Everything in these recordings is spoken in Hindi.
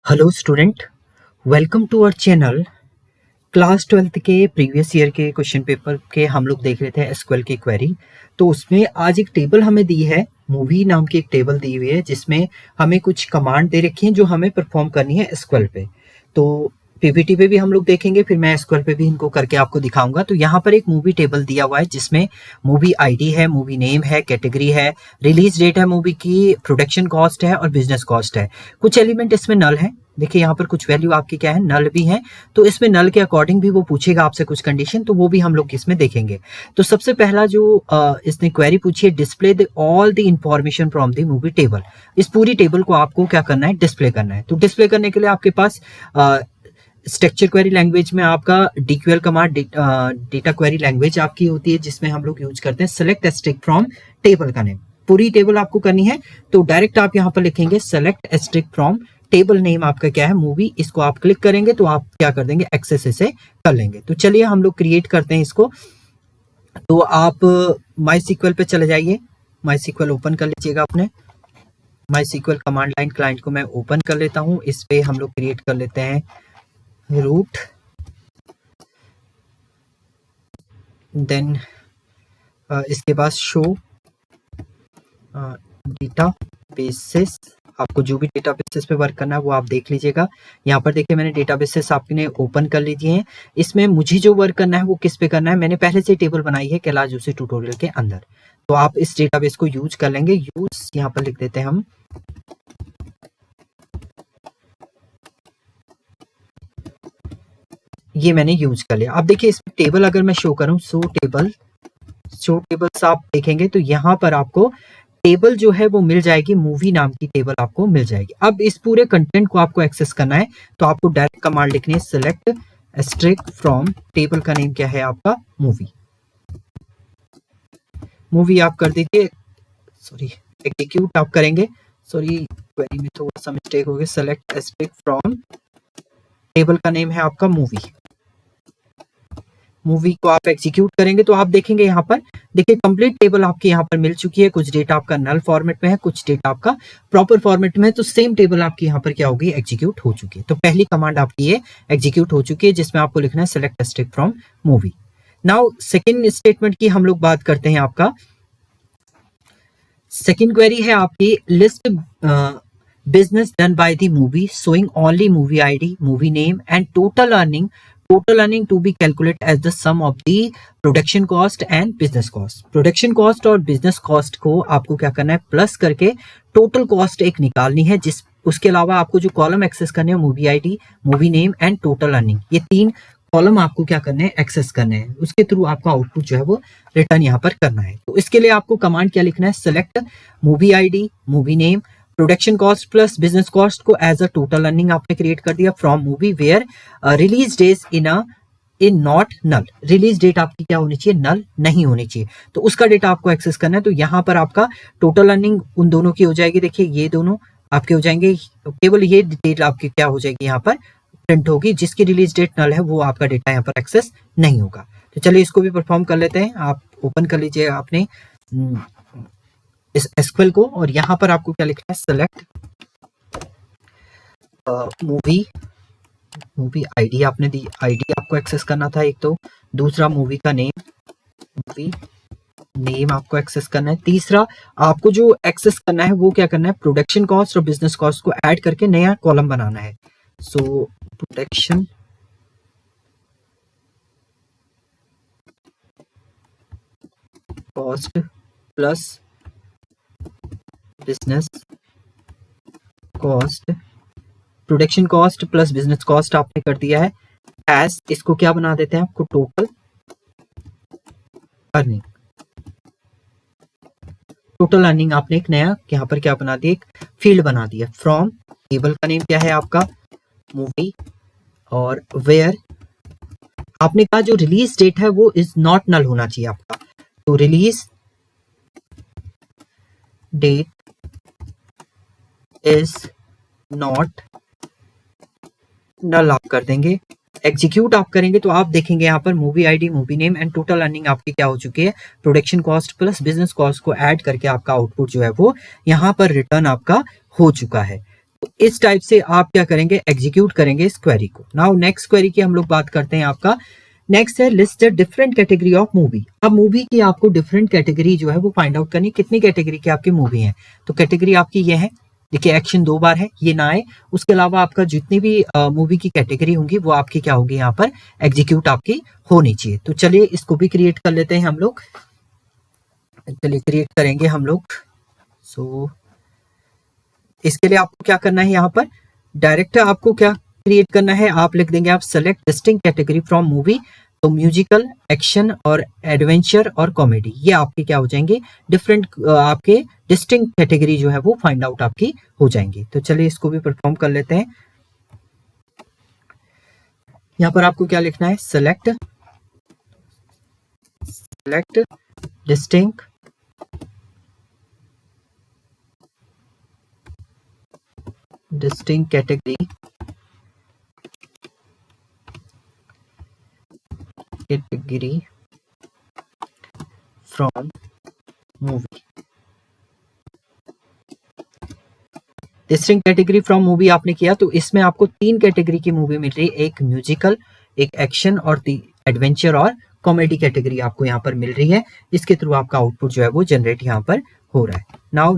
Hello student, welcome to our channel. Class 12th के प्रीवियस ईयर के क्वेश्चन पेपर के हम लोग देख रहे थे एसक्यूएल की क्वेरी। तो उसमें आज एक टेबल हमें दी है, मूवी नाम की एक टेबल दी हुई है जिसमें हमें कुछ कमांड दे रखी हैं जो हमें परफॉर्म करनी है एसक्यूएल पे। तो पीपीटी पे भी हम लोग देखेंगे, फिर मैं एसक्यूएल पे भी इनको करके आपको दिखाऊंगा। तो यहाँ पर एक मूवी टेबल दिया हुआ है जिसमें मूवी आईडी है, मूवी नेम है, कैटेगरी है, रिलीज डेट है मूवी की, प्रोडक्शन कॉस्ट है और बिजनेस कॉस्ट है। कुछ एलिमेंट इसमें नल है, देखिए यहाँ पर कुछ वैल्यू आपकी क्या है, नल भी है। तो इसमें नल के अकॉर्डिंग भी वो पूछेगा आपसे कुछ कंडीशन, तो वो भी हम लोग इसमें देखेंगे। तो सबसे पहला जो इसने क्वेरी पूछी है, display the all the information from the movie table. इस पूरी टेबल को आपको क्या करना है, डिस्प्ले करना है। तो डिस्प्ले करने के लिए आपके पास स्ट्रक्चर क्वेरी लैंग्वेज में आपका DQL command, data query language आपकी होती है जिसमें हम लोग यूज करते हैं सेलेक्ट एस्ट्रिक फ्रॉम टेबल का नेम। पूरी टेबल आपको करनी है तो डायरेक्ट आप यहाँ पर लिखेंगे select asterisk from table name आपका क्या है, मूवी। इसको आप क्लिक करेंगे तो आप क्या कर देंगे, एक्सेस इसे कर लेंगे। तो चलिए हम लोग क्रिएट करते हैं इसको। तो आप माई सीक्वल पे चले जाइए, माई सीक्वल ओपन कर लीजिएगा अपने। माई सीक्वल कमांड लाइन क्लाइंट को मैं ओपन कर लेता हूँ। इस पे हम लोग क्रिएट कर लेते हैं रूट, देन इसके बाद शो डेटा बेसिस। आपको जो भी डेटा बेसिस पे वर्क करना है वो आप देख लीजिएगा। यहाँ पर देखिए मैंने डेटा बेसिस आपने ओपन कर लीजिए हैं। इसमें मुझे जो वर्क करना है वो किस पे करना है, मैंने पहले से टेबल बनाई है कैलाश जोशी ट्यूटोरियल के अंदर। तो आप इस डेटाबेस को यूज कर लेंगे। यूज यहाँ पर लिख देते हैं हम, ये मैंने यूज कर लिया। अब देखिए इसमें टेबल अगर मैं शो करूं, शो टेबल्स आप देखेंगे तो यहाँ पर आपको टेबल जो है वो मिल जाएगी, मूवी नाम की टेबल आपको मिल जाएगी। अब इस पूरे कंटेंट को आपको एक्सेस करना है तो आपको डायरेक्ट कमांड लिखनी है, सेलेक्ट एस्ट्रिक फ्रॉम टेबल का नेम क्या है आपका, मूवी। मूवी आप कर दीजिए, सॉरी एग्जीक्यूट आप करेंगे, सॉरी क्वेरी में थोड़ा सा मिस्टेक हो गया। सेलेक्ट एस्ट्रिक फ्रॉम टेबल का नेम है आपका मूवी। मूवी को आप एग्जीक्यूट करेंगे तो आप देखेंगे यहाँ पर, देखिए कंप्लीट टेबल आपके यहाँ पर मिल चुकी है। कुछ डेटा आपका नल फॉर्मेट में है, कुछ डेटा आपका प्रॉपर फॉर्मेट में है। तो सेम टेबल आपकी यहाँ पर क्या होगी, एग्जीक्यूट हो चुकी है। तो पहली कमांड आपकी ये एग्जीक्यूट हो चुकी है जिसमें आपको लिखना है select asterisk from movie. Now second statement की हम लोग बात करते हैं। आपका सेकेंड क्वेरी है आपकी, list business done by the movie showing only movie ID, movie name and total earning to be calculated as the sum of the production cost and business cost। Production cost और बिजनेस कॉस्ट को आपको क्या करना है, प्लस करके टोटल कॉस्ट एक निकालनी है। जिस उसके अलावा आपको जो कॉलम एक्सेस करने हैं, movie ID, movie name and total earning, ये तीन कॉलम आपको क्या करने हैं, एक्सेस करने हैं। उसके थ्रू आपका आउटपुट जो है वो रिटर्न यहाँ पर करना है। तो इसके लिए आपको कमांड क्या लिखना है, select movie ID, movie name, production cost plus business cost को एज अ टोटल अर्निंग आपने क्रिएट कर दिया from movie where release days in not null. Release date आपकी क्या होनी चाहिए, नल नहीं होनी चाहिए। तो उसका डेटा आपको एक्सेस करना है। तो यहाँ पर आपका टोटल अर्निंग उन दोनों की हो जाएगी, देखिए ये दोनों आपके हो जाएंगे। केवल ये डेट आपकी क्या हो जाएगी, यहाँ पर प्रिंट होगी। जिसकी रिलीज डेट नल है वो आपका डेटा यहाँ पर एक्सेस नहीं होगा। तो चलिए इसको भी परफॉर्म कर लेते हैं। आप ओपन कर लीजिए आपने इस एसक्यूएल को, और यहाँ पर आपको क्या लिखना है, सेलेक्ट मूवी आईडी आपने दी, आईडी आपको एक्सेस करना था एक। तो दूसरा मूवी का नेम, मूवी नेम आपको एक्सेस करना है। तीसरा आपको जो एक्सेस करना है वो क्या करना है, प्रोडक्शन कॉस्ट और बिजनेस कॉस्ट को ऐड करके नया कॉलम बनाना है। So production cost plus business cost, production cost plus business cost आपने कर दिया है एज, इसको क्या बना देते हैं आपको, टोटल अर्निंग। टोटल अर्निंग आपने एक नया यहाँ पर क्या बना दिया, एक फील्ड बना दिया। फ्रॉम टेबल का नेम क्या है आपका, मूवी, और वेयर आपने कहा जो रिलीज डेट है वो इज नॉट नल होना चाहिए आपका। तो release date is not null आप कर देंगे। एग्जीक्यूट आप करेंगे तो आप देखेंगे यहाँ पर movie ID, movie name and total earning आपकी क्या हो चुकी है, production cost plus business cost को ऐड करके आपका आउटपुट जो है वो यहाँ पर रिटर्न आपका हो चुका है। इस टाइप से आप क्या करेंगे, एग्जीक्यूट करेंगे इस क्वेरी को। नाउ नेक्स्ट क्वेरी की हम लोग बात करते हैं। आपका नेक्स्ट है list the different category of movie. अब मूवी की आपको डिफरेंट कैटेगरी जो है वो फाइंड आउट करनी, कितनी कैटेगरी की आपकी मूवी है। तो कैटेगरी आपकी ये है, देखिए एक्शन 2 बार है, ये ना आए। उसके अलावा आपका जितनी भी मूवी की कैटेगरी होंगी वो आपकी क्या होगी, यहाँ पर एग्जीक्यूट आपकी होनी चाहिए। तो चलिए इसको भी क्रिएट कर लेते हैं हम लोग। चलिए क्रिएट करेंगे हम लोग। सो इसके लिए आपको क्या करना है, यहाँ पर डायरेक्ट आपको क्या क्रिएट करना है, आप लिख देंगे आप select distinct category from movie. तो म्यूजिकल, एक्शन और एडवेंचर और कॉमेडी, ये आपके क्या हो जाएंगे, डिफरेंट आपके डिस्टिंक्ट कैटेगरी जो है वो फाइंड आउट आपकी हो जाएंगी। तो चलिए इसको भी परफॉर्म कर लेते हैं। यहाँ पर आपको क्या लिखना है, select distinct category from movie. Distinct category from movie आपने किया तो इसमें आपको 3 कैटेगरी की मूवी मिल रही है, एक म्यूजिकल, एक एक्शन और एडवेंचर और कॉमेडी कैटेगरी आपको यहाँ पर मिल रही है। इसके थ्रू आपका आउटपुट जो है वो जनरेट यहाँ पर हो रहा है। नाउ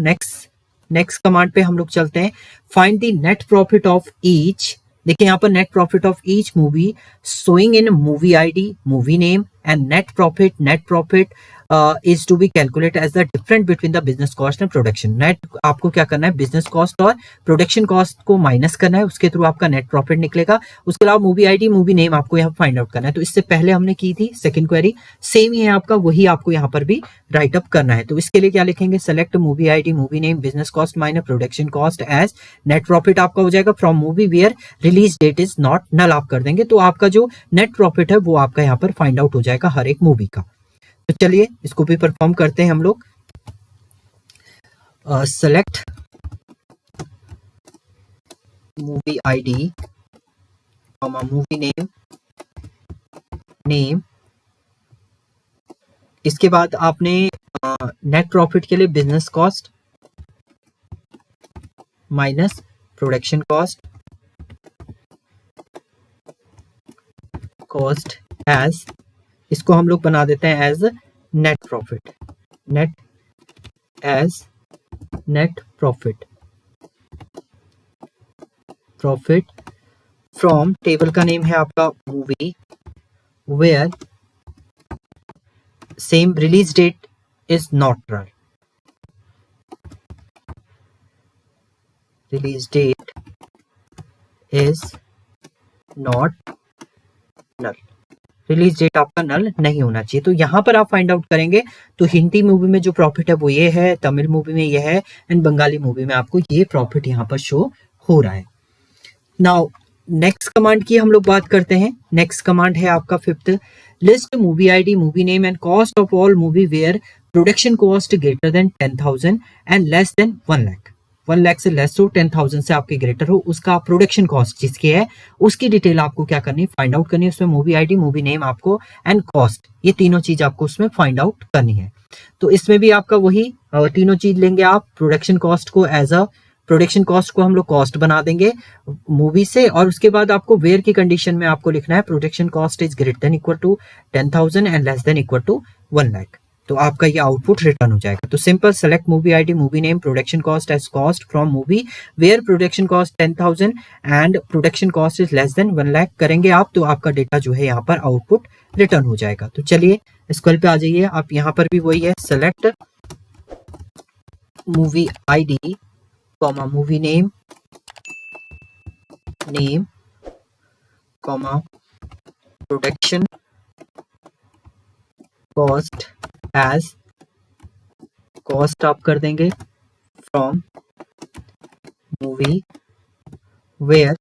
नेक्स्ट कमांड पे हम लोग चलते हैं। Find the net profit of each. देखिए यहाँ पर net profit of each movie showing in movie ID, movie name and net profit is to be calculate as the different between the business cost and production. Net आपको क्या करना है, बिजनेस कॉस्ट और प्रोडक्शन कॉस्ट को माइनस करना है, उसके थ्रू आपका नेट प्रॉफिट निकलेगा। उसके अलावा मूवी आईडी, मूवी नेम आपको यहाँ फाइंड आउट करना है। तो इससे पहले हमने की थी सेकंड क्वेरी, सेम ही है आपका, वही आपको यहाँ पर भी राइट अप करना है। तो इसके लिए क्या लिखेंगे, select movie ID, movie name, business cost minus production cost as net profit आपका हो जाएगा from movie where release date is not null आप कर देंगे। तो आपका जो नेट प्रॉफिट है वो आपका यहाँ पर फाइंड आउट हो जाएगा हर एक मूवी का। तो चलिए इसको भी परफॉर्म करते हैं हम लोग। Select movie ID, movie name. इसके बाद आपने नेट प्रॉफिट के लिए business cost minus production cost as, इसको हम लोग बना देते हैं as net profit from, table का नेम है आपका movie where same release date is not null, release date is not null, release date आपका नल नहीं होना चाहिए। तो यहाँ पर आप फाइंड आउट करेंगे तो हिंदी मूवी में जो प्रॉफिट है वो ये है, तमिल मूवी में ये है एंड बंगाली मूवी में आपको ये प्रॉफिट यहाँ पर शो हो रहा है। नाउ नेक्स्ट कमांड की हम लोग बात करते हैं। नेक्स्ट कमांड है आपका fifth, list movie ID, movie name and cost of all movie where production cost greater than 10,000 and less than 1 lakh. 1 lakh से लेस हो, 10,000 से आपके ग्रेटर हो, उसका प्रोडक्शन कॉस्ट जिसकी है उसकी डिटेल आपको क्या करनी है, फाइंड आउट करनी है। उसमें मूवी आईडी, मूवी नेम आपको एंड कॉस्ट, ये तीनों चीज आपको उसमें फाइंड आउट करनी है। तो इसमें भी आपका वही तीनों चीज लेंगे आप। प्रोडक्शन कॉस्ट को एज अ प्रोडक्शन कॉस्ट को हम लोग कॉस्ट बना देंगे मूवी से, और उसके बाद आपको वेयर की कंडीशन में आपको लिखना है production cost is greater than equal to 10,000 and less than equal to 1 lakh. तो आपका ये आउटपुट रिटर्न हो जाएगा। तो simple, select movie ID, movie name, production cost as cost from movie where production cost 10,000 and production cost is less than 1 lakh करेंगे आप, तो आपका डेटा जो है यहाँ पर आउटपुट रिटर्न हो जाएगा। तो चलिए स्क्रीन पे आ जाइए आप, यहाँ पर भी वही है, select movie ID, movie name, production cost as cost आप कर देंगे from movie where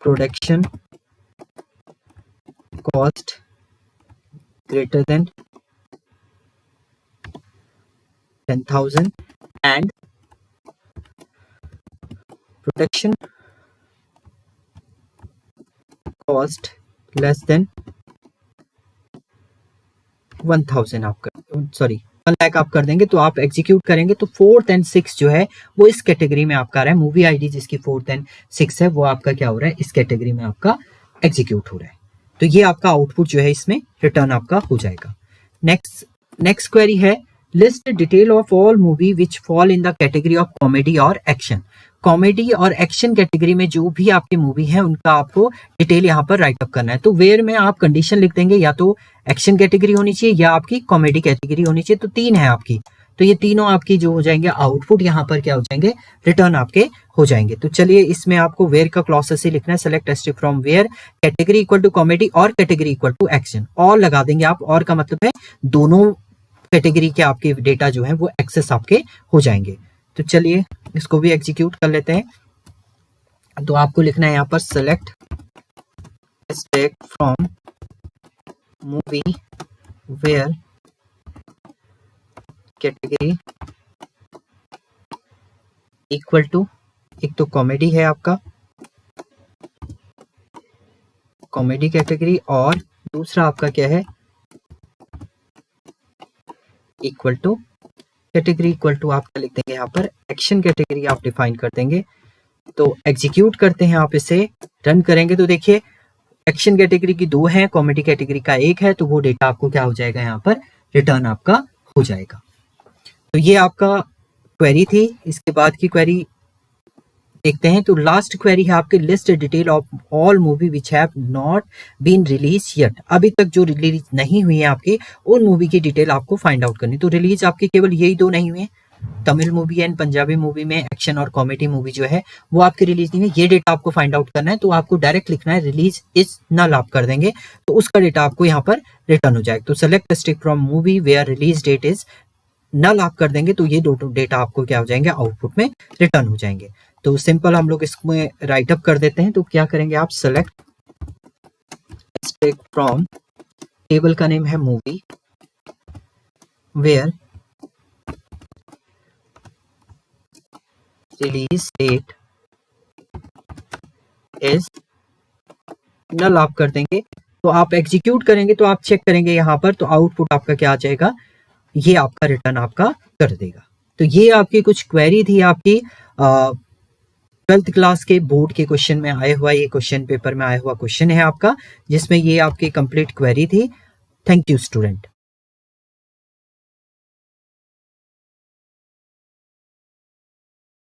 production cost greater than 10,000 and production cost less than 1,000 आपका, सॉरी 1 लाख आप कर देंगे तो आप एग्जीक्यूट करेंगे तो 4th and 6th जो है वो इस कैटेगरी में आपका आ रहा है। मूवी आईडी जिसकी 4th and 6th है वो आपका क्या हो रहा है, इस कैटेगरी में आपका एग्जीक्यूट हो रहा है। तो ये आपका आउटपुट जो है इसमें रिटर्न आपका हो जाएगा। नेक्स्ट क्वेरी है list detail of all movie which fall in the category of comedy और एक्शन। कॉमेडी और एक्शन कैटेगरी में जो भी आपकी मूवी है उनका आपको डिटेल यहाँ पर राइट अप करना है। तो वेयर में आप कंडीशन लिख देंगे, या तो एक्शन कैटेगरी होनी चाहिए या आपकी कॉमेडी कैटेगरी होनी चाहिए। तो 3 है आपकी, तो ये तीनों आपकी जो हो जाएंगे आउटपुट यहाँ पर क्या हो जाएंगे, रिटर्न आपके हो जाएंगे। तो चलिए इसमें आपको वेयर का क्लॉसेस ही लिखना है। Select strip from where category equal to comedy और कैटेगरी इक्वल टू एक्शन। और लगा देंगे आप, और का मतलब है दोनों कैटेगरी के आपके डेटा जो है वो एक्सेस आपके हो जाएंगे। तो चलिए इसको भी एग्जीक्यूट कर लेते हैं। तो आपको लिखना है यहाँ पर select stack from movie where category equal to, एक तो कॉमेडी है आपका, कॉमेडी कैटेगरी, और दूसरा आपका क्या है, equal to category equal to आपका लिख देंगे यहाँ पर एक्शन कैटेगरी आप डिफाइन कर देंगे। तो एग्जीक्यूट करते हैं, आप इसे रन करेंगे तो देखिए एक्शन कैटेगरी की 2 है, कॉमेडी कैटेगरी का 1 है, तो वो डेटा आपको क्या हो जाएगा यहाँ पर रिटर्न आपका हो जाएगा। तो ये आपका क्वेरी थी। इसके बाद की क्वेरी देखते हैं। तो लास्ट क्वेरी है आपके list detail of all movie which have not been release yet. अभी तक जो रिलीज नहीं हुई है आपकी उन मूवी की डिटेल आपको फाइंड आउट करनी। तो रिलीज आपकी केवल यही 2 नहीं हुई है, Tamil movie and Punjabi movie में एक्शन और कॉमेडी मूवी जो है वो आपकी रिलीज नहीं हुई। ये डेटा आपको फाइंड आउट करना है। तो आपको डायरेक्ट लिखना है रिलीज इज नल, आप कर देंगे तो उसका डेटा आपको यहाँ पर रिटर्न हो जाएगा। तो select stick from movie where release date is null आप कर देंगे तो ये दो डेटा आपको क्या हो जाएंगे, आउटपुट में रिटर्न हो जाएंगे। तो सिंपल हम लोग इसमें राइट अप कर देते हैं। तो क्या करेंगे आप, सेलेक्ट स्टेक फ्रॉम, टेबल का नेम है movie where release date is null आप कर देंगे। तो आप एग्जीक्यूट करेंगे तो आप चेक करेंगे यहाँ पर, तो आउटपुट आपका क्या आ जाएगा, ये आपका रिटर्न आपका कर देगा। तो ये आपकी कुछ क्वेरी थी आपकी 12th क्लास के बोर्ड के क्वेश्चन में आया हुआ, ये क्वेश्चन पेपर में आया हुआ क्वेश्चन है आपका, जिसमें ये आपकी कंप्लीट क्वेरी थी। Thank you student.